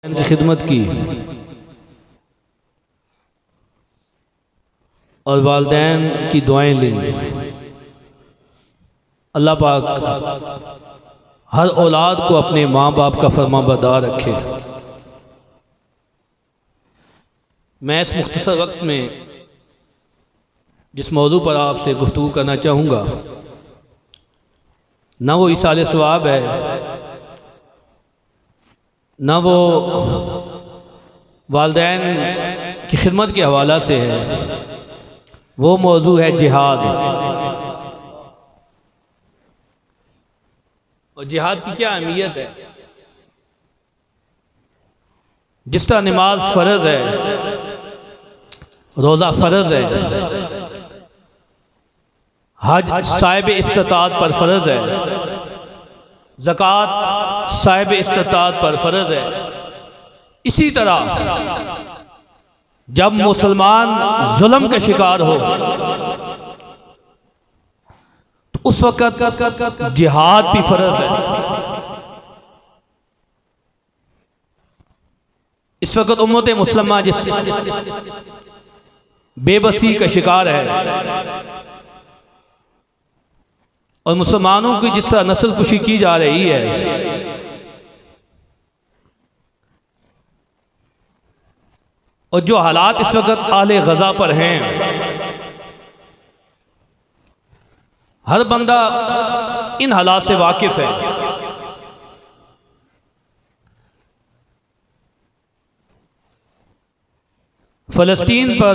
की खिदमत की और वालिदैन की दुआएं ली। अल्लाह पाक हर औलाद को अपने माँ बाप का फरमाबरदार रखे। मैं इस मुख्तसर वक्त में जिस मौजू पर आपसे गुफ्तगू करना चाहूँगा ना वो इसाले सवाब है, ना वो वालिदैन की खिदमत के हवाला से है। वो मौजू है जिहाद। और जिहाद की क्या अहमियत है। जिस तरह नमाज फ़र्ज़ है, रोज़ा फ़र्ज़ है, हज साहिब इस्तिताअत पर फ़र्ज़ है, ज़कात साहिब इस्तिताअत पर फ़र्ज़ है, इसी तरह जब मुसलमान जुल्म का शिकार हो तो उस वक़्त जिहाद भी फ़र्ज़ है। इस वक़्त उम्मत मुस्लिमा जिस बेबसी का शिकार है और मुसलमानों की जिस तरह नस्ल कुशी की जा रही है और जो हालात इस वक्त आले गज़ा पर हैं, हर बंदा इन हालात से वाकिफ है। फ़लस्तीन पर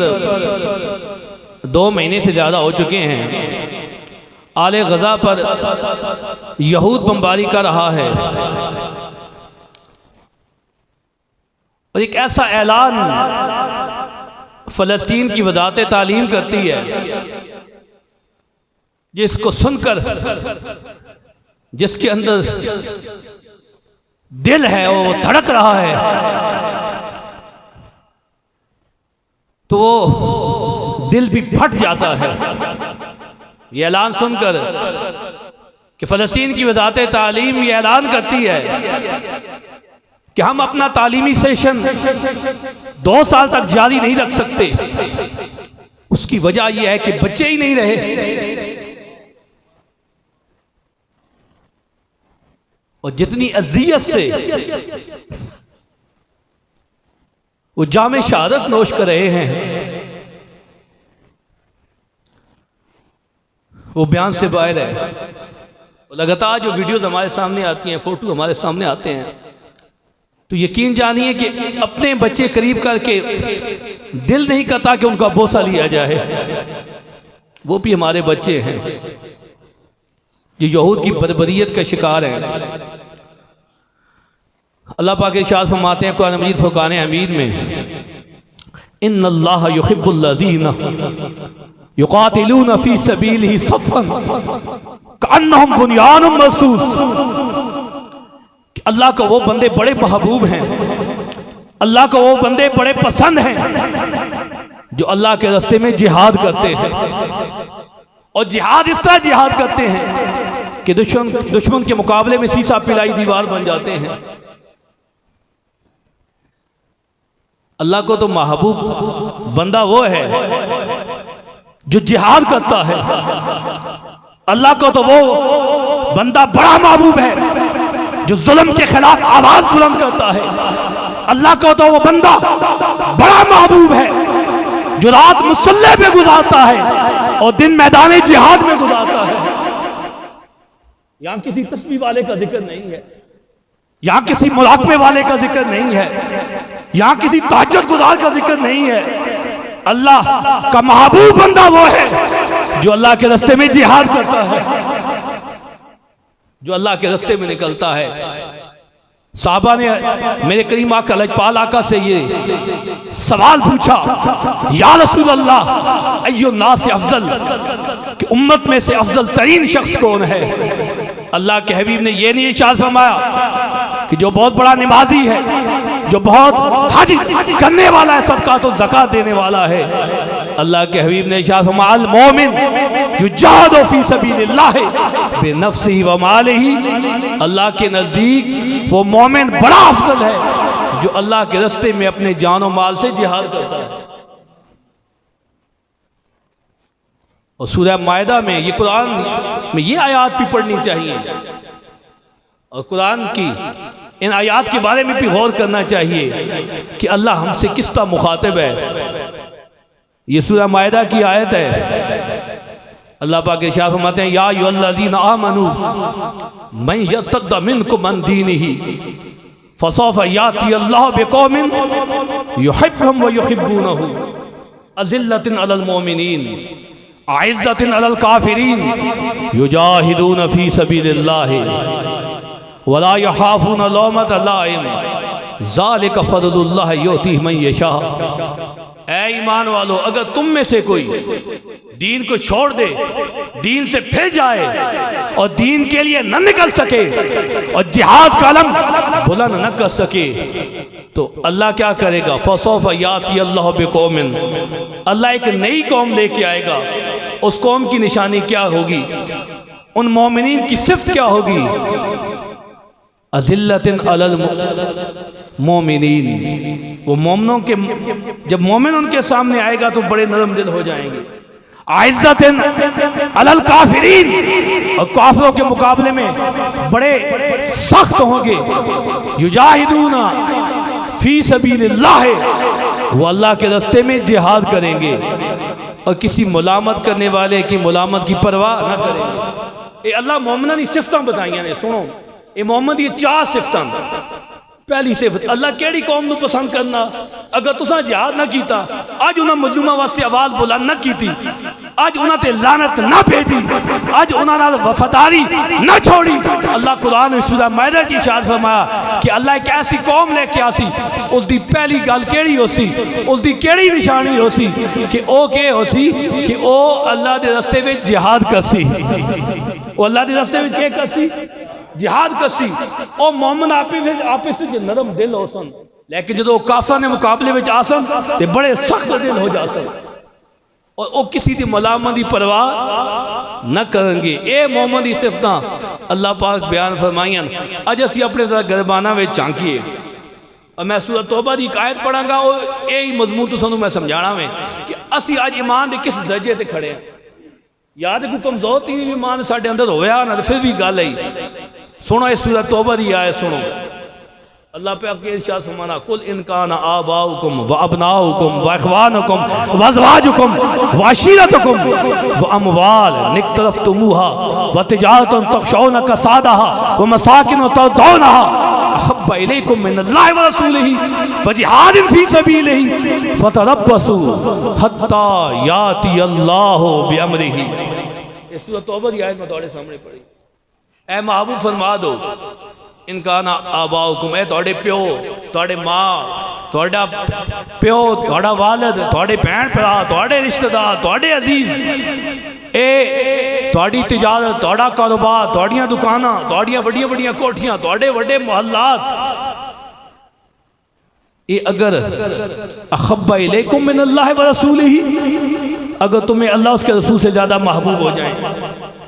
2 महीने से ज़्यादा हो चुके हैं। आले गज़ा पर यहूद बमबारी कर रहा है और एक ऐसा ऐलान फ़लस्तीन की वज़ारत तालीम करती है जिसको सुनकर जिसके अंदर दिल है वो धड़क रहा है तो वो दिल भी फट जाता है। ये ऐलान सुनकर कि फ़लस्तीन की वज़ारत तालीम ये ऐलान करती है कि हम अपना तालीमी सेशन 2 साल तक जारी नहीं रख सकते। उसकी वजह यह है कि बच्चे ही नहीं रहे और जितनी अज़ियत से वो जामे शहादत नोश कर रहे हैं वो बयान से बाहर है। लगातार जो वीडियोस हमारे सामने आती हैं, फोटो हमारे सामने आते हैं, तो यकीन जानिए कि अपने बच्चे करीब करके दिल नहीं करता कि उनका बोसा लिया जाए। वो भी हमारे बच्चे हैं जो यहूद की बर्बरियत का शिकार हैं। अल्लाह पाक इरशाद फरमाते हैं कुरान मजीद फुरकान हमीद में, इन्नल्लाह युहिब्बुल्लज़ीना युक़ातिलूना फ़ी सबीलिही सफ़्फ़न कअन्नहुम बुनियानुम मरसूस। अल्लाह को वो बंदे बड़े महबूब हैं, अल्लाह को वो बंदे बड़े पसंद हैं जो अल्लाह के रास्ते में जिहाद करते हैं। और जिहाद इस तरह जिहाद करते हैं कि दुश्मन के मुकाबले में सीसा पिलाई दीवार बन जाते हैं। अल्लाह को तो महबूब बंदा वो है जो जिहाद करता है। अल्लाह को तो वो बंदा बड़ा महबूब है जो जुल्म के खिलाफ आवाज बुलंद करता है। अल्लाह को तो वो बंदा बड़ा महबूब है जो रात मुसल्ले पे गुजारता है और दिन मैदान जिहाद में गुजारता है। यहां किसी तस्बीह वाले का जिक्र नहीं है, यहां किसी मुलाकमे वाले का जिक्र नहीं है, यहां किसी ताज्जुद गुजार का जिक्र नहीं है। अल्लाह का महबूब बंदा वो है जो अल्लाह के रास्ते में जिहाद करता है, जो अल्लाह के रास्ते में निकलता है। साहबा ने मेरे करीम आका लजपाल आका से ये सवाल पूछा, या रसूल अल्लाह अय्युन नास अफजल, कि उम्मत में से अफजल तरीन शख्स कौन है। अल्लाह के हबीब ने यह नहीं इरशाद फरमाया कि जो बहुत बड़ा नमाजी है, जो बहुत हज करने वाला है, सदका तो ज़कात देने वाला है। अल्लाह के हबीब ने इरशाद फरमाया, अल मोमिन युजाहिदु फी सबीलिल्लाह बिनफ्सिही व मालिही। अल्लाह के नज़दीक वो मोमिन बड़ा अफजल है जो अल्लाह के रास्ते में अपने जान और माल से जिहाद करता है। और सूरह मायदा में ये कुरान में ये आयत भी पढ़नी चाहिए और कुरान की इन आयत के बारे में भी गौर करना चाहिए कि अल्लाह हमसे किस तरह मुखातिब है। ये सूरह मायदा की आयत है। अल्लाह पाक इरशाद फरमाते हैं, या अय्युहल्लज़ीना आमनू मन यर्तद्द मिनकुम अन दीनिही फसौफ याती अल्लाहु बिकौमिन युहिब्बुहुम व युहिब्बूनहु अज़िल्लतिन अलल मोमिनीन आइज़्ज़तिन अलल काफ़िरीन युजाहिदून फ़ी सबीलिल्लाहि वला यख़ाफ़ून लौमत लाइम ज़ालिका फ़ज़लुल्लाहि युतीहि मन यशा। ऐ ईमान वालो, अगर तुम में से कोई दीन को छोड़ दे, दीन से फिर जाए और दीन के लिए न निकल सके और जिहाद का अलम बुलंद न कर सके, तो अल्लाह क्या करेगा? फसौफ याती अल्लाह बिकौमिन, अल्लाह एक नई कौम लेके आएगा। उस कौम की निशानी क्या होगी? उन मोमिनीन की सिफ्त क्या होगी? अज़िल्लतिन अलल मोमिनीन, वो मोमिनों के, जब मोमिन उनके सामने आएगा तो बड़े नरम दिल हो जाएंगे। आइज़्ज़तिन अलल काफिरीन, और काफिरों के मुकाबले में बड़े सख्त होंगे। युजाहिदूना फी सबीलिल्लाह, वो अल्लाह के रास्ते में जिहाद करेंगे और किसी मुलामत करने वाले की मुलामत की परवाह न करेंगे। ये अल्लाह मोमिना दी सिफतां बताइयां ने। सुनो, ये मोहम्मद दी 4 सिफतां। पहली सिफत, अल्लाह केड़ी कौम को पसंद करना। अगर तुसा जिहाद ना कीता, अज उन्हें मजलूमा वास्ते आवाज बुलंद न की, अज उन्हें लानत ना भेजी, अज उन्होंने वफादारी न छोड़ी। अल्लाह कुरान में सूरह मायदा की इरशाद फरमाया कि अल्लाह एक ऐसी कौम लेके आसी, उसकी पहली गल केड़ी होसी, उसकी केड़ी निशानी होसी कि ओ के होसी कि ओ अल्लाह के रास्ते में जिहाद करसी। वो अल्लाह के रास्ते में क्या करसी? जिहाद करसी। और मोमिन आपस में नरम दिल हो सन, लेकिन जो काफिर ने मुकाबले में आसन ते बड़े सख्त दिल हो जासन और वो किसी की मलामत की परवाह न करेंगे। ये मोमिन की सिफतां अल्लाह पाक बयान फरमाइयां। अज असी अपने गरबाना में झांकीए और मैं सूरह तौबा की आयत पढ़ांगा और यही मजमून तुसानू मैं समझाना में कि असी अज ईमान के किस दर्जे से खड़े हैं। याद कोई कमजोर तीन ईमान साडे अंदर होया ना, फिर भी गल आई। सुनो इस सूरह तौबा दी आयत सुनो। अल्लाह पे आपके इरशाद फरमाना, कुल इन काना आबाउकुम व अबनाउकुम व इखवानुकुम व अज़वाजुकुम व अशीरतुकुम व अमवाल निक्तरफ्तुमूहा व तिजारतुन तखशौना कसादहा व मसाकिन तर्दौनहा अहब्बा इलैकुम मिनल्लाहि व रसूलिही व जिहादिन फी सबीलिही फतरब्बसू हत्ता याती अल्लाहु बिअमरिही। इस सूरह तौबा की आयत मैं तुम्हारे सामने पढ़ी। ऐ महबूब फरमा दो, इनका ना आबाउकुम, ए थोड़े प्यो, थोड़े माँ, थोड़ा प्यो, थोड़ा वालद, थोड़े भैन भरा, थोड़े रिश्तेदार, थोड़े अजीज, ए थोड़ी तिजारत, थोड़ा कारोबार, थोड़ियां दुकाना, थोड़ियां बड़िया बड़िया कोठियां, थोड़े बड़े मोहल्लात, ये अगर अखब्बा इलैकुम मिनल्लाहि व रसूलिही, अगर तुम्हें अल्लाह उसके रसूल से ज्यादा महबूब हो जाए,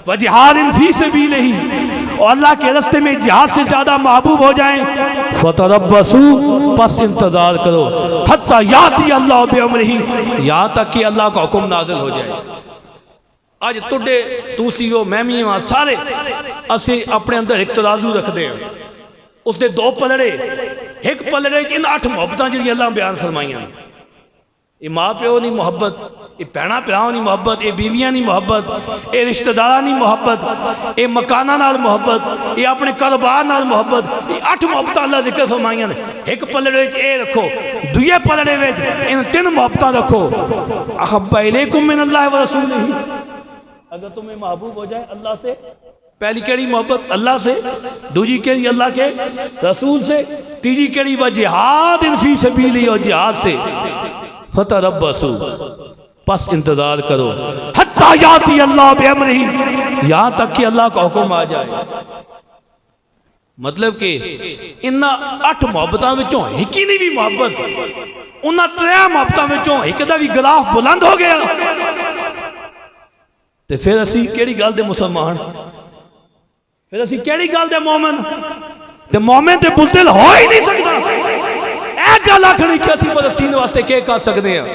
व जिहादिन फी सबीलिही, और अल्लाह के रास्ते में जिहाद से ज्यादा महबूब हो जाएं, फतरब्बसू, बस इंतजार करो, हत्ता याती अल्लाह बिअमरिही, यहाँ तक कि अल्लाह का हुक्म नाजिल हो जाए। अज तुडे तुसी हो मैं भी हाँ, सारे असी अपने अंदर एक तराजू रखते हैं, उसके 2 पलड़े, एक पलड़े इन 8 मुहब्बतां जिहड़ियां अल्लाह बयान फरमाइयां। ये माँ प्यो नहीं मोहब्बत, ये भैन भरावां नहीं मोहब्बत, ये बीवियां नहीं मोहब्बत, ये रिश्तेदारां नहीं मोहब्बत, ये मकाना नाल मोहब्बत, ये अपने कारोबार नाल मोहब्बत, ये 8 मुहब्बतां अल्लाह जिक्र फरमाइयां ने। एक पलड़े विच ये रखो, दूजे पलड़े विच इन 3 मुहब्बतां रखो। अहब्बा इलैकुम मिनल्लाहि व रसूलिही, अगर तुम्हें महबूब हो जाए अल्लाह से, पहली केड़ी मोहब्बत अल्लाह से, दूजी केड़ी अल्लाह के रसूल से, तीजी केड़ी व जिहादिन फी सबीलिही, और जिहाद से, फतरब्बसू, बस इंतजार करो, हत्ता याती अल्लाह बिअमरिही, यहां तक कि अल्लाह का हुक्म आ जाए। मतलब कि इन्ना 8 मुहब्बतां विचों एक ही नहीं भी मुहब्बत, उन्हां 3 मुहब्बतां विचों एक दा भी गिलाफ बुलंद हो गया, तो फिर असी केड़ी गल दे मुसलमान, फिर असी केड़ी गल दे मोमिन, ते मोमिन ते बुज़दिल हो ही नहीं सकता। लख नहीं कि असी फलस्तीन वास्ते क्या कर सकते हैं,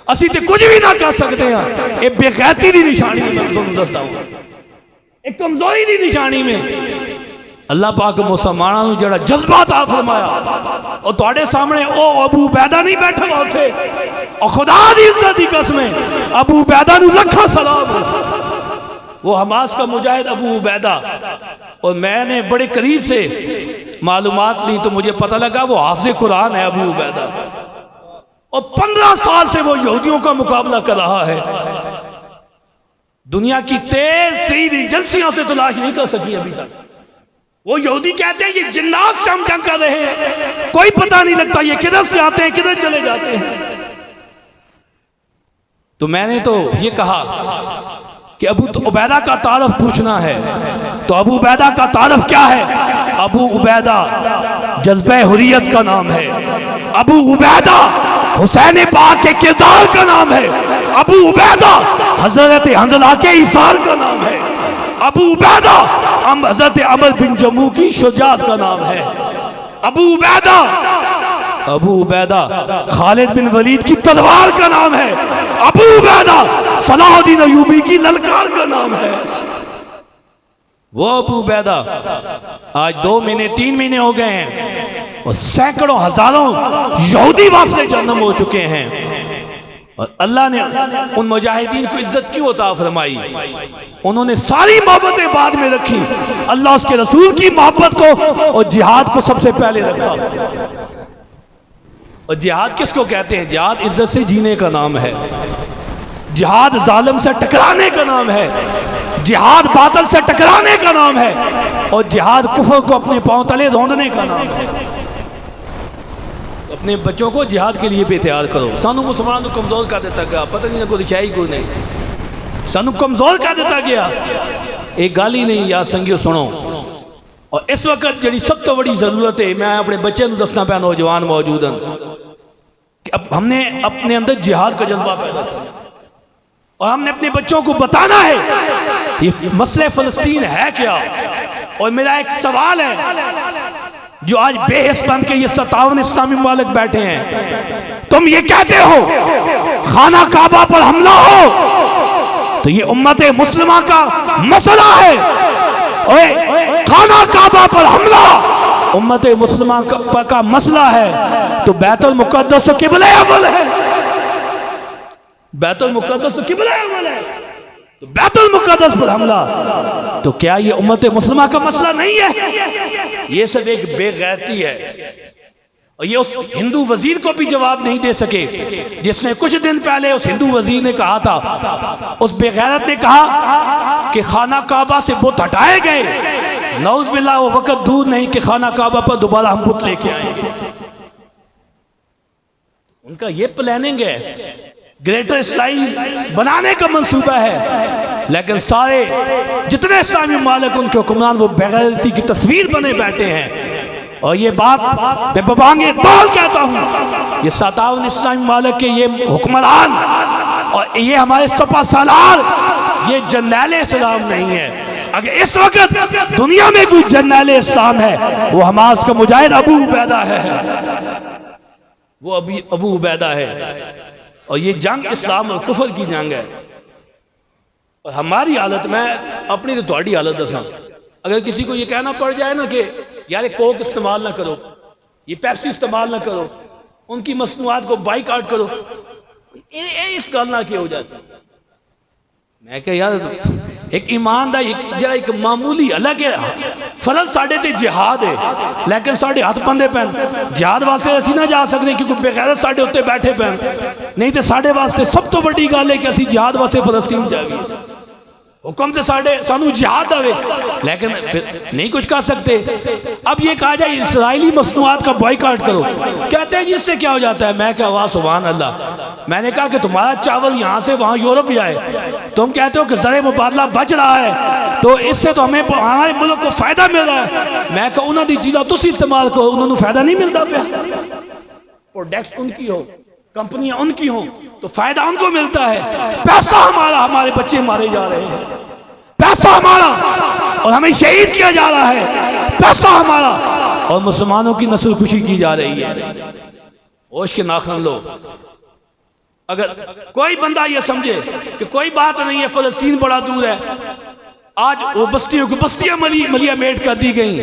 असी तो कुछ भी ना कर सकते हैं। ये बेगैरती की निशानी मैं तुहानू दसदा हूं, एक कमजोरी की निशानी में अल्लाह पाक मुसलमानों को जड़ा जज्बा अता फरमाया। और तुहाडे सामने ओ अबू उबैदा नहीं बैठा हुआ उथे, और खुदा दी इज्जत की कसम अबू उबैदा नू लखा सलाम। वो हमास का मुजाहिद अबू उबैदा, और मैंने बड़े करीब से मालूमात ली तो मुझे पता लगा वो हाफिज़ कुरान है अबू उबैदा, और 15 साल से वो यहूदियों का मुकाबला कर रहा है। दुनिया की तेज एजेंसियों से तलाश नहीं कर सकी अभी तक। वो यहूदी कहते हैं ये जिन्नात से हम जंग कर रहे हैं, कोई पता नहीं लगता ये किधर से आते हैं किधर चले जाते हैं। तो मैंने तो ये कहा कि अबू उबैदा का तारफ पूछना है, तो अबू उबैदा का तारफ क्या है? अबू उबैदा जज्बे हुर्रियत का नाम है, अबू उबैदा हुसैन पाक के किरदार का नाम है, अबू उबैदा हजरत हंजला के इसार का नाम है, अबू उबैदा हजरत अमर बिन जमू की शुजात का नाम है, अबू उबैदा खालिद बिन वलीद की तलवार का नाम है, अबू उबैदा सलाहुद्दीन अय्यूबी की ललकार का नाम है। वो अबू उबैदा आज 2 महीने 3 महीने हो गए हैं और सैकड़ों हजारों यहूदी वास्ते जन्म हो चुके हैं। और अल्लाह ने उन मुजाहिदीन को इज्जत क्यों अता फरमाई? उन्होंने सारी मोहब्बतें बाद में रखी, अल्लाह उसके रसूल की मोहब्बत को और जिहाद को सबसे पहले रखा। और जिहाद किसको कहते हैं? जिहाद इज्जत से जीने का नाम है, जिहाद जालिम से टकराने का नाम है, जिहाद बातिल से टकराने का नाम है, और जिहाद कुफर को अपने पांव तले रौंदने का नाम है। अपने बच्चों को जिहाद के लिए भी तैयार करो। सानू मुसलमान कमजोर कर दिता गया, पता नहीं ना कोई रिचाई कोई नहीं, सानू कमजोर कर दिता गया। एक गाल ही नहीं यार संगियो सुनो। और इस वक्त जी सब तो बड़ी जरूरत है, मैं अपने बच्चे को दसना पाया, नौजवान मौजूद हैं, अब हमने अपने अंदर जिहाद का जज्बा पैदा किया और हमने अपने बच्चों को बताना है ये मसले फलस्तीन है क्या। और मेरा एक सवाल है, जो आज बेहस बन के ये 57 इस्लामी मुमालिक बैठे हैं, तुम ये कहते हो खाना काबा पर हमला हो तो ये उम्मत मुस्लिमा का मसला है। ओए खाना काबा पर हमला उम्मत मुस्लिमा का मसला है, तो बैतुल मुक़द्दस क़िबला अव्वल है, बैतुल मुक़द्दस क़िबला अव्वल है, तो बैतुल मुक़द्दस पर हमला तो क्या ये उम्मत मुस्लिमा का मसला नहीं है? ये सब एक बेगैरती है। और ये उस हिंदू वजीर को भी जवाब नहीं दे सके जिसने कुछ दिन पहले उस हिंदू वजीर ने कहा था, उस बेगैरत ने कहा कि खाना काबा से बुत हटाए गए, नौज बिल्लाह वो वक्त दूर नहीं कि खाना काबा पर दोबारा हम बुत लेके आएंगे। उनका ये प्लानिंग है, ग्रेटर इस्राइल बनाने का मंसूबा है, लेकिन सारे जितने इस्लामी मालिक उनके हुक्मरान वो बेगैरती की तस्वीर बने बैठे हैं। और ये बात मैं बबांगे इकबाल कहता हूँ, ये 57 इस्लामी मालिक के ये हुक्मरान और ये हमारे सपा सालार ये जर्नैल इस्लाम नहीं है। अगर इस वक्त दुनिया में कोई जर्नैल इस्लाम है वो हमास का मुजाहिद अबू उबैदा है, वो अबू उबैदा है। और ये जंग इस्लाम और कुफर की जंग है। और हमारी हालत में अपनी तो थोड़ी हालत दसा, अगर किसी को ये कहना पड़ जाए ना कि यार कोक इस्तेमाल ना करो, ये पेप्सी इस्तेमाल ना करो, उनकी मसनूआत को बाइकआउट करो, इस गल ना क्या हो जाता। मैं क्या यार एक ईमानदार जरा एक मामूली अलग है, फर्ज साढ़े ते जिहाद है, लेकिन साढ़े हाथ बंदे पैन जिहाद वास्ते असी ना जा सकते क्योंकि बेगैरत साढ़े उत्ते बैठे पैन, नहीं तो साढ़े वास्ते सब तो बड़ी गल है कि असी जिहाद वास्ते फलस्तीन जाएगी। हुक्म तो सानू जिहाद आवे, लेकिन फिर नहीं कुछ कर सकते। अब ये कहा जाए इसराइली मसनूआत का बॉयकॉट करो, कहते हैं जी इससे क्या हो जाता है। मैं क्या वाह सुभान अल्लाह, मैंने कहा कि तुम्हारा चावल यहाँ से वहाँ यूरोप जाए, तुम कहते हो कि ज़रे मुबादला बच रहा है तो इससे तो हमें हमारे मुल्क को फायदा मिल रहा है। मैं कहा उन्होंने चीज़ा तुम इस्तेमाल करो, उन्होंने फायदा नहीं मिलता पे, प्रोडक्ट्स उनकी हो, कंपनियां उनकी हो तो फायदा उनको मिलता है। पैसा हमारा, हमारे बच्चे मारे जा रहे हैं, पैसा हमारा और हमें शहीद किया जा रहा है, पैसा हमारा और मुसलमानों की नस्ल खुशी की जा रही है। होश के नाखून लो। अगर कोई बंदा ये समझे कि कोई बात नहीं है, फलस्तीन बड़ा दूर है, आज वो बस्तियों को बस्तियां मलिया मेट कर दी गई,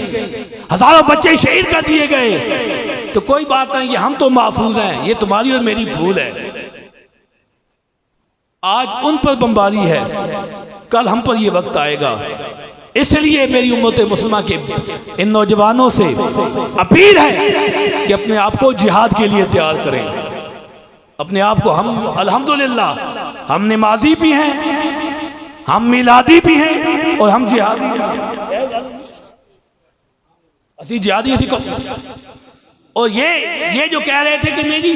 हजारों बच्चे शहीद कर दिए गए, तो कोई बात नहीं, ये हम तो महफूज हैं, ये तुम्हारी और मेरी भूल है। आज उन पर बमबारी है, कल हम पर ये वक्त आएगा। इसलिए मेरी उम्मत मुस्लिमा के इन नौजवानों से अपील है कि अपने आप को जिहाद के लिए तैयार करें। अपने आप को, हम अल्हम्दुलिल्लाह हम नमाजी भी हैं, हम मिलादी भी हैं और हम जिहादी असी जिहादी असी को। और ये जो कह रहे थे कि नहीं जी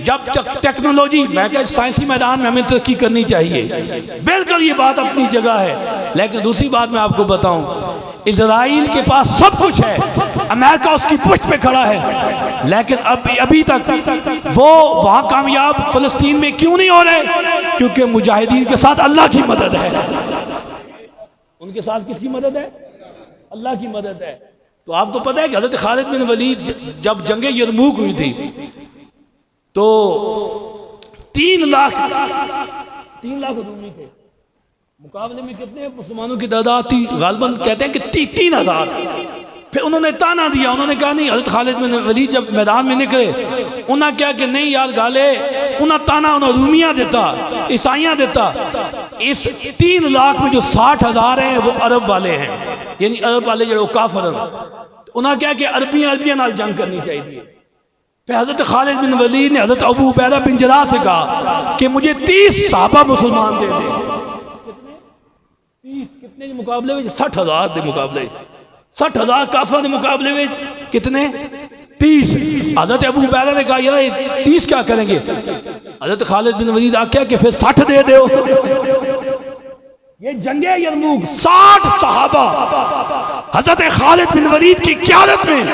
जब टेक्नोलॉजी, मैं क्या साइंसी मैदान में हमें तरक्की करनी चाहिए, बिल्कुल ये बात अपनी जगह है। लेकिन दूसरी बात मैं आपको बताऊं, इजराइल के पास सब कुछ है, अमेरिका उसकी पुष्ट पे खड़ा है, लेकिन अभी तक वो वहां कामयाब फलस्तीन में क्यों नहीं हो रहे? क्योंकि मुजाहिदीन के साथ अल्लाह की मदद है। उनके साथ किसकी मदद है? अल्लाह की मदद है। तो आपको पता है कि हजरत खालिद बिन वलीद जब जंगे यरमूक हुई थी तो 3 लाख रूमी थे, मुकाबले में कितने मुसलमानों की तादाद थी? गालिबन कहते हैं कि 3000। फिर उन्होंने ताना दिया, उन्होंने कहा नहीं, हजरत खालिद बिन वलीद जब मैदान में निकले उन्हें क्या कि नहीं यार गाले, उन्हें ताना उन्हें रूमियाँ देता, ईसाइयाँ देता। इस 3 लाख में जो 60,000 हैं वो अरब वाले हैं, यानी अरब वाले जो काफिर हैं, उन्हें क्या कि अरबियाँ नाल जंग करनी चाहिए। फिर हजरत खालिद बिन वलीद ने हजरत अबू उबैदा बिन जराह से कहा कि मुझे 30 सहाबा मुसलमान दे दे। 30 कितने के मुकाबले में? 60,000 के मुकाबले, 60,000 काफिर के मुकाबले में कितने? 30। हजरत अबू उबैदा ने कहा यार 30 क्या करेंगे? हजरत खालिद बिन वलीद आख्या कि फिर 60 दे दो। ये जंगे यरमूक 60 सहाबा हजरत खालिद बिन वलीद की क़यादत में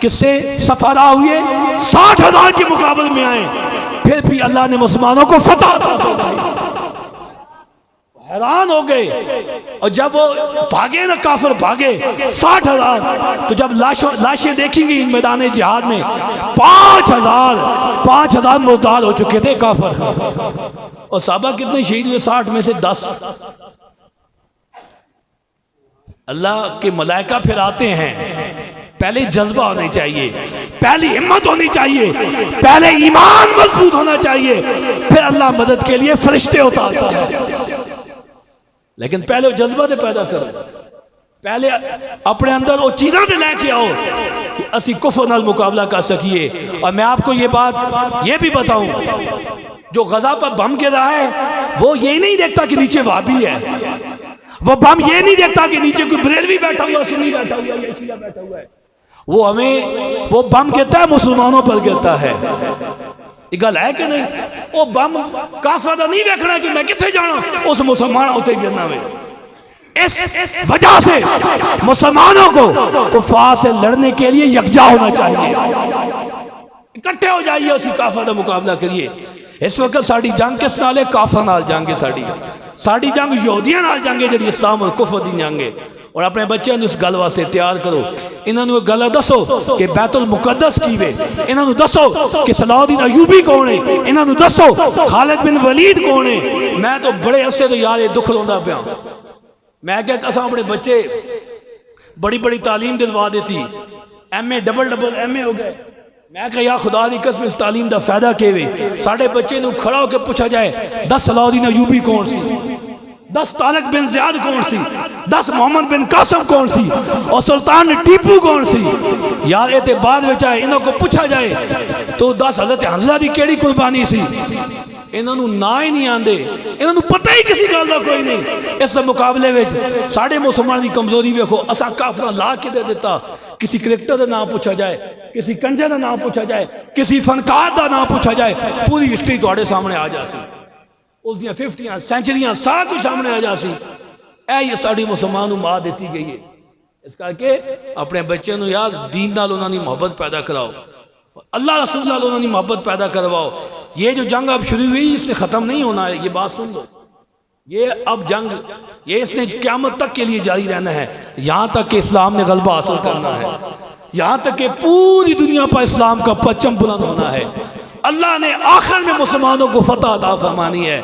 किससे सफारा हुए, 60,000 के मुकाबले में आए, फिर भी अल्लाह ने मुसलमानों को फतह। हैरान हो गए। और जब वो भागे ना, काफिर भागे 60,000, तो जब लाशें देखी गई मैदान जिहाद में 5,000 मुर्दाद हो चुके थे काफिर। और साहबा कितने शहीद हुए? 60 में से 10। अल्लाह के मलाइका फिर आते हैं, पहले जज्बा होना चाहिए, पहले हिम्मत होनी चाहिए, पहले ईमान मजबूत होना चाहिए, फिर अल्लाह मदद के लिए फरिश्ते उतारता है। लेकिन पहले जज्बा तो पैदा करो, पहले अपने अंदर वो चीज़ां तो लेके आओ कि असी कुफर नाल मुकाबला कर सकिए। और मैं आपको ये बात ये भी बताऊं, जो गजा पर बम गिरा है वो ये नहीं देखता कि नीचे वाबी है, वो बम ये नहीं देखता कि नीचे कोई बरेलवी बैठा हुआ, सुन्नी बैठा हुआ या शिया बैठा हुआ है। वो बम गिरता है मुसलमानों पर गिरता है। गल है कि नहीं? वो बम काफिर दा नहीं देखना कि मैं किथे जाना, उस मुसलमान उत्ते गिरना वे। इस वजह से मुसलमानों को कुफार से लड़ने के लिए यकजा होना चाहिए, इकट्ठे हो जाइए, उसी काफिर दा मुकाबला करिए। इस वक्त साड़ी जंग किस नाल है? काफिर नाल जंग है। साड़ी जंग यहूदियां नाल जंग है, जिहड़ी इस्लाम और कुफर दी जंग है। और अपने बच्चों इस गल वास्ते तैयार करो, इन्होंने गल दसो कि बैतुल मुकद्दस की वे, इन्होंने दसो कि सलाउद्दीन अयूबी कौन है, इन्होंने दसो खालिद बिन वलीद कौन है। मैं तो बड़े अरसे तो यार ये दुख रोंदा पिया। मैं क्या असां अपने बच्चे बड़ी बड़ी तालीम दिलवा देती, MA डबल MA हो गए। मैं क्या यार खुदा दी कसम इस तालीम का फायदा के वे? साढ़े बच्चे को खड़ा होकर पूछा जाए 10 सलाउद्दीन अयूबी कौन सी, 10 तारिक बिन ज़ियाद कौन सी, 10 मोहम्मद बिन कासिम कौन सी, और सुल्तान टीपू कौन सी? यार ये बाद में चाहे इन्हों को पूछा जाए तो 10 हज़रत हंज़ला की केड़ी कुर्बानी सी, इन्हों ना ही नहीं आते, इन्हों पता ही किसी गल का कोई नहीं। इस मुकाबले में साढ़े मुसलमान की कमजोरी वेखो, असा काफिर ला के दे दिता। किसी क्रिकेटर का नाम पूछा जाए, किसी कंजे का नाम पूछा जाए, किसी फनकार का नाम पूछा जाए, पूरी हिस्ट्री तुहाडे सामने आ जासी, उसदियां 50 सेंचुरियां सारा कुछ सामने आ जासी। ये साड़ी मुसलमान मार दी गई है। इस करके अपने बच्चों को यार दीन नाल उन्होंने मोहब्बत पैदा कराओ, अल्लाह रसूल नाल उन्होंने मोहब्बत पैदा करवाओ। ये जो जंग अब शुरू हुई इससे ख़त्म नहीं होना है, ये बात सुन लो। ये अब जंग ये इसने क़यामत तक के लिए जारी रहना है, यहाँ तक कि इस्लाम ने गलबा हासिल करना है। यहाँ तक कि पूरी दुनिया पर इस्लाम का परचम बुलंद होना है। अल्लाह ने आखिर में मुसलमानों को फतह अता फरमानी है।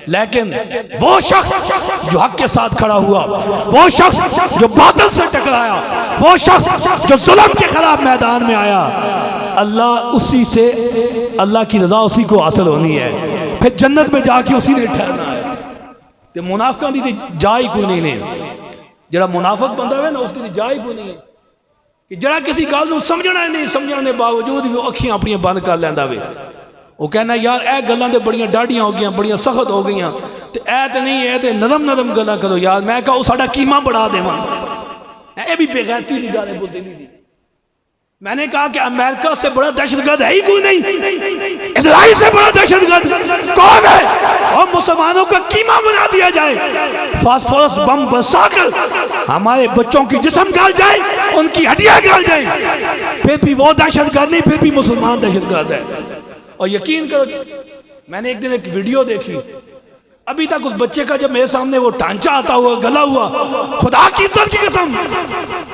लेकिन वो शख्स जो हक के साथ खड़ा हुआ, वो शख्स जो बातिल से टकराया, वो शख्स जो जुल्म के खिलाफ मैदान में आया, अल्लाह उसी से, अल्लाह की रजा उसी को हासिल होनी है, फिर जन्नत में जाके उसी ने ठहरना है। तो मुनाफिकां दी जा ही कोई नहीं ने, जरा मुनाफिक बंदा है ना उसकी जा ही कोई नहीं है कि जरा किसी गल नूं समझना नहीं, समझने के बावजूद भी अखियां अपनी बंद कर लैंदा वे। वो कहना यार ए गल्लां ते बड़ियां डाढ़ियां हो गई, बड़ियां सख्त हो गई, तो ऐ तो नहीं है, तो नरम नरम गल्लां करो यार। मैं कहा साडा कीमा बढ़ा देवां, ये भी बेगैरती की गल है, बुद्धिली दी। मैंने कहा कि अमेरिका से बड़ा दहशतगर्द है ही कोई नहीं, इजराइल से बड़ा दहशतगर्द कौन है? और मुसलमानों का कीमा बना दिया जाए, फास्फोरस बम बरसाकर हमारे बच्चों की जिस्म गल जाए, उनकी हड्डियां गल जाए, फिर भी वो दहशतगर्द नहीं, फिर भी मुसलमान दहशतगर्द है। और यकीन करो, मैंने एक दिन एक वीडियो देखी, अभी तक उस बच्चे का जब मेरे सामने वो टांचा आता हुआ गला हुआ, खुदा की इज्जत की कसम,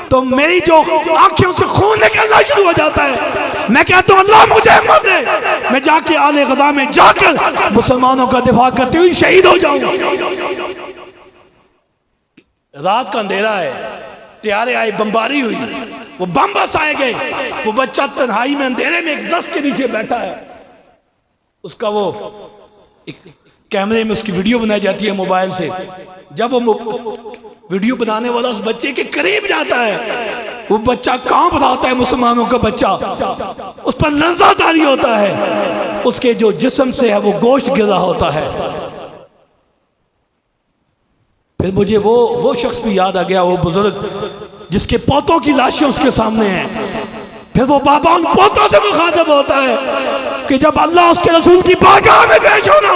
तो मेरी जो आंखों से खून निकलना शुरू हो जाता है। मैं कहता हूं अल्लाह मुझे हिम्मत दे, मैं जाके आले गजा में जाकर मुसलमानों का दिफा करते हुए शहीद हो जाऊंगा। रात का अंधेरा है, त्यारे आए, बमबारी हुई, वो बम बरसाए गए, वो बच्चा तन्हाई में अंधेरे में एक दस्त के नीचे बैठा है, उसका वो एक कैमरे में उसकी वीडियो बनाई जाती है मोबाइल से। जब वो वीडियो बनाने वाला उस बच्चे के करीब जाता है, वो बच्चा कांप रहा होता है, मुसलमानों का बच्चा, उस पर लर्ज़ादारी होता है, उसके जो जिस्म से है वो गोश्त गिर रहा होता है। फिर मुझे वो शख्स भी याद आ गया, वो बुजुर्ग जिसके पोतों की लाशें उसके सामने हैं। फिर वो बाबा उन पोतों से मुखातब होता है कि जब अल्लाह उसके रसूल की बारगाह में पेश होना,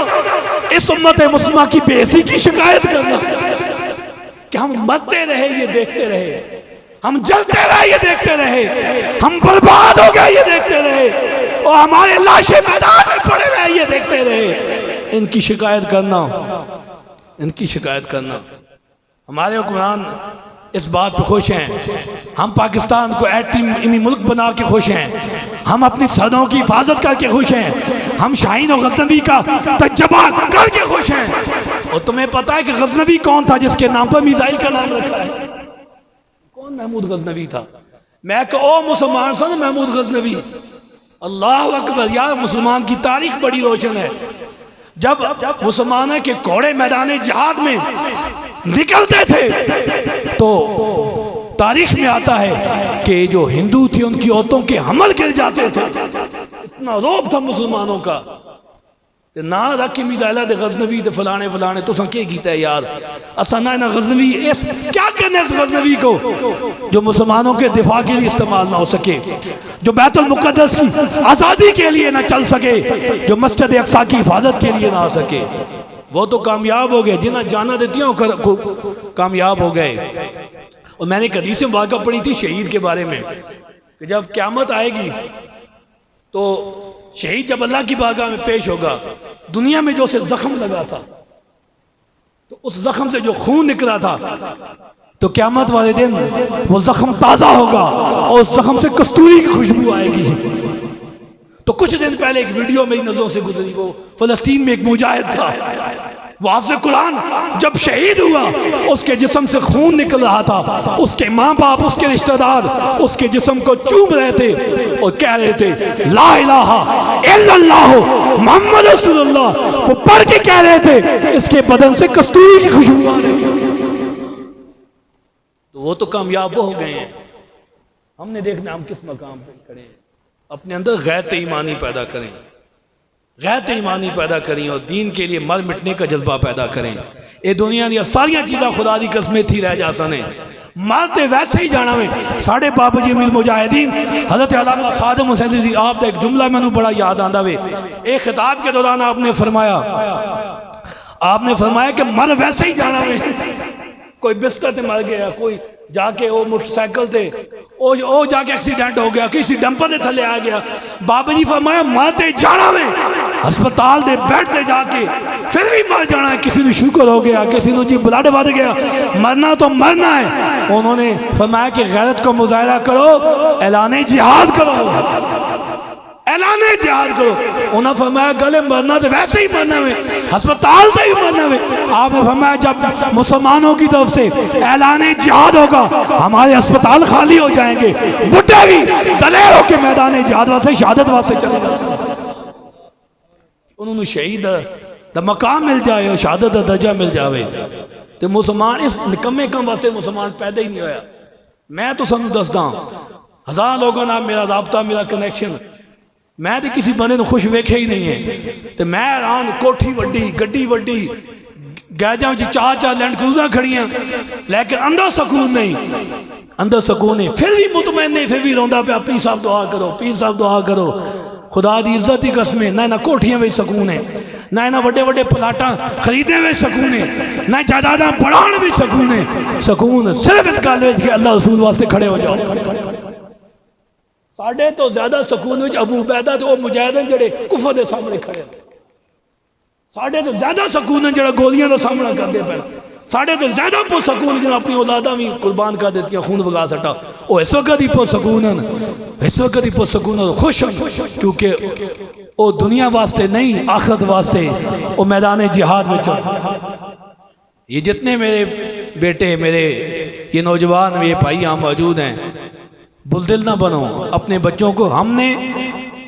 इस उम्मत मुस्लिमा की बेइज्जती की शिकायत करना कि हम मरते रहे ये देखते रहे, हम जलते रहे ये देखते रहे, हम बर्बाद हो गए ये देखते रहे, और हमारे लाशें मैदान में पड़े रहे ये देखते रहे। इनकी शिकायत करना, इनकी शिकायत करना। हमारे हुक्मरान इस बात पर खुश हैं, हम पाकिस्तान को एटमी मुल्क बना के खुश हैं, हम अपनी सरहदों की हिफाजत करके खुश हैं, हम शाहीन और गजनवी का तजर्बा करके खुश हैं। और तुम्हें पता है कि गजनवी कौन था जिसके नाम पर मिसाइल का नाम रखा है? कौन? महमूद गजनवी था। मैं कहो मुसलमान सन महमूद गजनवी, अल्लाह अकबर। यार मुसलमान की तारीख बड़ी रोशन है। जब मुसलमान के घोड़े मैदान जिहाद में निकलते थे तो तारीख में आता है कि जो हिंदू थे उनकी औरतों के हमल गिर जाते थे। इतना रौब था मुसलमानों का। ना रखी मिसाइला दे गजनवी दे फलाने फलाने तो के कीता है यार, असा ना गजनवी इस क्या करने इस गजनवी को जो मुसलमानों के दिफा के लिए इस्तेमाल ना हो सके, जो बैतुल मुक़द्दस की आज़ादी के लिए ना चल सके, जो मस्जिद अक़सा की हिफाजत के लिए ना आ सके। वो तो कामयाब हो गए, जिन्हें जाना देती हो कामयाब हो गए। और मैंने एक हदीस मुबारक पढ़ी थी शहीद के बारे में कि जब क़यामत आएगी तो शहीद जब अल्लाह की बारगाह में पेश होगा, दुनिया में जो उसे जख्म लगा था तो उस जख्म से जो खून निकला था, तो क़यामत वाले दिन वो जख्म ताज़ा होगा और उस जख्म से कस्तूरी की खुशबू आएगी। तो कुछ दिन पहले एक वीडियो मेरी नजरों से गुजरी, वो फलस्तीन में एक मुजाहिद था, वो हाफ़िज़ कुरान जब शहीद हुआ उसके जिस्म से खून निकल रहा था, उसके माँ बाप उसके रिश्तेदार उसके जिस्म को चूम रहे थे और कह रहे थे ला इलाहा इल्लल्लाह मुहम्मद रसूलुल्लाह। वो पढ़ के कह रहे थे इसके बदन से कस्तूरी की खुशबू आ रही है। तो वो तो कामयाब हो गए हैं। हमने देखना हम किस मकाम पे खड़े हैं। अपने अंदर गैरत ईमानी पैदा करें, गैरत ईमानी पैदा करें और दीन के लिए मर मिटने का जज्बा पैदा करें। ये दुनिया दी सारिया चीज़ां खुदा दी कसमें थी रह जा सने, मारते वैसे ही जाना में। साढ़े बाबा जी अमीर मुजाहिदीन हज़रत अल्लामा खादिम हुसैन जी आप एक जुमला मैनू बड़ा याद आंदा वे। एक खिताब के दौरान आपने फरमाया कि मर वैसे ही जाना में। कोई बिस्तर से मर गया, कोई जाके वो मोटरसाइकिल से ओ जाके एक्सीडेंट हो गया, किसी डंपर के थले आ गया। बाबा जी फरमाया मरते जाना में, अस्पताल दे बेड पे जाके फिर भी मर जाना है, किसी ने शुगर हो गया, किसी ने जी ब्लड बढ़ गया, मरना तो मरना है। उन्होंने फरमाया कि गैरत का मुजाहरा करो, ऐलान जिहाद करो, ऐलान जिहाद करो। उन्होंने फरमाया गले मरना तो वैसे ही मरना है, अस्पताल से ही मरना है। आपने फरमाया जब मुसलमानों की तरफ से ऐलान जिहाद होगा, हमारे अस्पताल खाली हो जाएंगे, बुढ़े भी दलेर होकर मैदान जिहाद वास्ते शहादत वास्ते चले जाते। उन्होंने शहीद दा मकाम मिल जाए और शहादत दा दर्जा मिल जाए। तो मुसलमान इस निकम्मे काम वास्ते मुसलमान पैदा ही नहीं होया। मैं तो सानू दसदा, हजार लोगों नाल मेरा राबता, मेरा कनैक्शन, मैं तो किसी बंदे को खुश वेख्या ही नहीं है। तो मैं हैरान, कोठी वड्डी, गड्डी वड्डी, गैजा चार चार लैंड क्रूजर खड़ियां, लेकिन अंदर सुकून नहीं, अंदर सुकून नहीं। फिर भी मुतमैन नहीं, फिर भी रोंदा पे पीर साहब दुआ करो, पीर साहब दुआ करो। खुदा की इज्जत की कसमें, ना कोठियां में सुकून है, ना इन्हें वड्डे वड्डे प्लाटा खरीदने में सुकून है, ना जायदादा बढ़ाने में सुकून है। सुकून सिर्फ इस गल कि अल्लाह रसूल वास्ते खड़े हो जाओ। साढ़े तो ज्यादा सुकून अबू उबैदा तो मुजाहिदीन जड़े कुफर के सामने खड़े, साढ़े तो ज्यादा सुकून जड़ा गोलियां का सामना करते पे, साढ़े तो ज्यादा पुरसकून जिन्हें अपनी औलादा भी कुर्बान कर देती, खून बगा सटा। वो इस वक्त ही पुरसकून, इस वक्त ही पुरसकून खुश हैं, क्योंकि वो दुनिया वास्ते नहीं, आखिरत वास्ते वो मैदान जिहाद में चल। ये जितने मेरे बेटे, मेरे ये नौजवान, मेरे भाई यहाँ मौजूद हैं, बुज़दिल ना बनो। अपने बच्चों को, हमने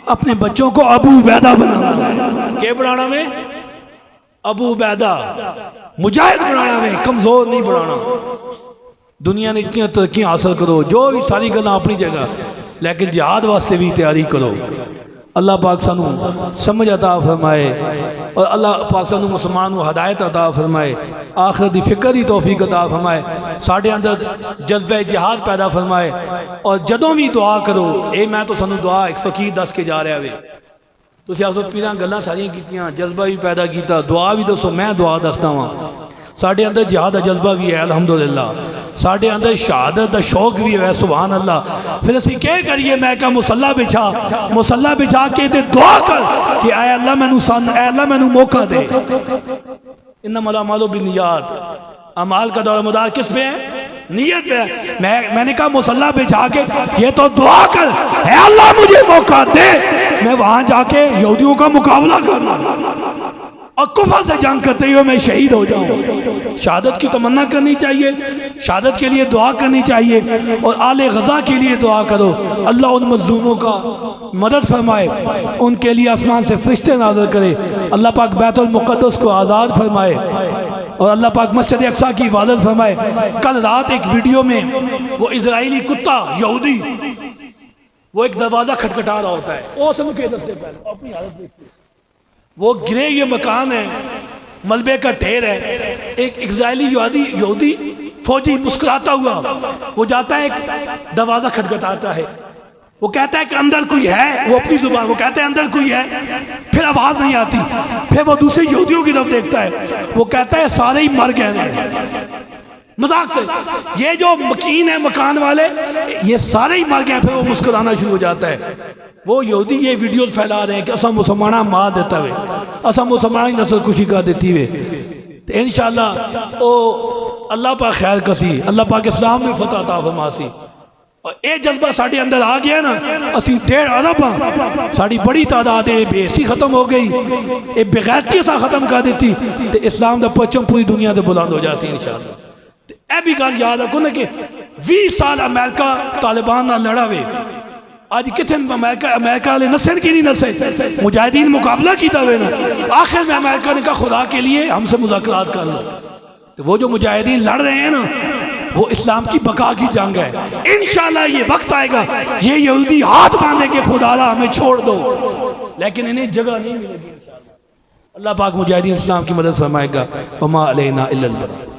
अपने बच्चों को अबू उबैदा बनाना, क्या बनाना में? अबू उबैदा, मुजाहिद बनाना में, कमजोर नहीं बनाना। दुनिया ने इतनी तरक्की हासिल करो, जो भी सारी गल्लां अपनी जगह, लेकिन जिहाद वास्ते भी तैयारी करो। अल्लाह पाक सानू समझ अता फरमाए और अल्लाह पाक सानू मुसलमान को हदायत अता फरमाए, आखिरत की फिक्र की तौफीक अता फरमाए, साढ़े अंदर जज्बा जिहाद पैदा फरमाए। और जदों भी दुआ करो, ये मैं तो सानू दुआ एक फकीर दस के जा रहा वे, तुसीं आखो पीरां गल्लां सारियां कीतियां, जज्बा भी पैदा किया, दुआ भी दसो। मैं दुआ दसदा वां, साढ़े अंदर जिहाद का जज्बा भी है अल्हम्दुलिल्लाह, साढ़े अंदर शहादत का शौक भी है, सुभान अल्लाह। फिर असीं क्या करिए? मैं क्या मुसल्ला बिछा, मुसल्ला बिछा के ते दुआ कर कि आए अल्लाह मैनू ऐ अल्लाह मैनू मौका दे। इन्नमल अमालु बिन्नियात, अमाल का दौर किस पे है? नीयत पे है। मैंने कहा मुसल्ला बिछा के ये तो दुआ कर, है अल्लाह मुझे मौका दे, मैं वहां जाके यहूदियों का मुकाबला करना और कुफर से जंग करते हुए मैं शहीद हो जाऊं। शहादत की तमन्ना करनी चाहिए, शहादत के लिए दुआ करनी चाहिए, और आले गजा के लिए दुआ करो। अल्लाह उन मजलूमों का मदद फरमाए, उनके लिए आसमान से फरिश्ते नाज़िल करे, अल्लाह पाक बैतुल मुक़द्दस को आज़ाद फरमाए, और अल्लाह पाक मस्जिद अक्सा की हिफाजत फरमाए। कल रात एक वीडियो में वो इजराइली कुत्ता यहूदी, वो एक दरवाज़ा खटखटा रहा होता है, वो सब के दस्ते पहले अपनी हालत देखिए, वो गिरे ये मकान है, मलबे का ढेर है, एक इजराइली यहूदी फौजी मुस्कुराता हुआ वो जाता है, एक दरवाजा खटखटाता है, वो कहता है कि अंदर कोई है, वो अपनी जुबान वो कहता है अंदर कोई है, फिर आवाज नहीं आती, फिर वो दूसरे यहूदियों की तरफ देखता है, वो कहता है सारे ही मर गए, मजाक से, ये जो मकीन है मकान वाले ये सारे ही मर गए, फिर वो मुस्कुराना शुरू हो जाता है। वो यहूदी ये वीडियो फैला रहे हैं कि असा मुसलमाना मार देता वे, असा मुसलमान की नस्ल खुशी कर देती वे। तो इंशाअल्लाह ओ अल्लाह पाक खैर कसी, अल्लाह पाक इस्लाम में फतह अता फरमासी। और ये जज्बा साढ़े अंदर आ गया ना, असी 1.5 अरब हाँ, साड़ी बड़ी तादाद है, बेसी खत्म हो गई, ये बेगैरती असा खत्म कर देती तो इस्लाम का परचम पूरी दुनिया से बुलंद हो जासी इंशाअल्लाह। यह भी गल याद रखो ना कि 20 साल अमेरिका तालिबान ना लड़ा वे, आज कितने अमेरिका वाले नसे की नहीं नसे, मुजाहिदीन मुकाबला किया वे ना, आखिर में अमेरिका ने कहा खुदा के लिए हमसे मुज़ाकरात कर लो। तो वो जो मुजाहिदीन लड़ रहे हैं ना, वो इस्लाम की बका की जंग है। इंशाअल्लाह ये वक्त आएगा, ये यहूदी हाथ बांधेंगे खुदारा हमें छोड़ दो, लेकिन इन्हें जगह नहीं मिलेगी। अल्लाह पाक मुजाहिदीन इस्लाम की मदद फरमाएगा। वमा अलैना इल्लल बलाग।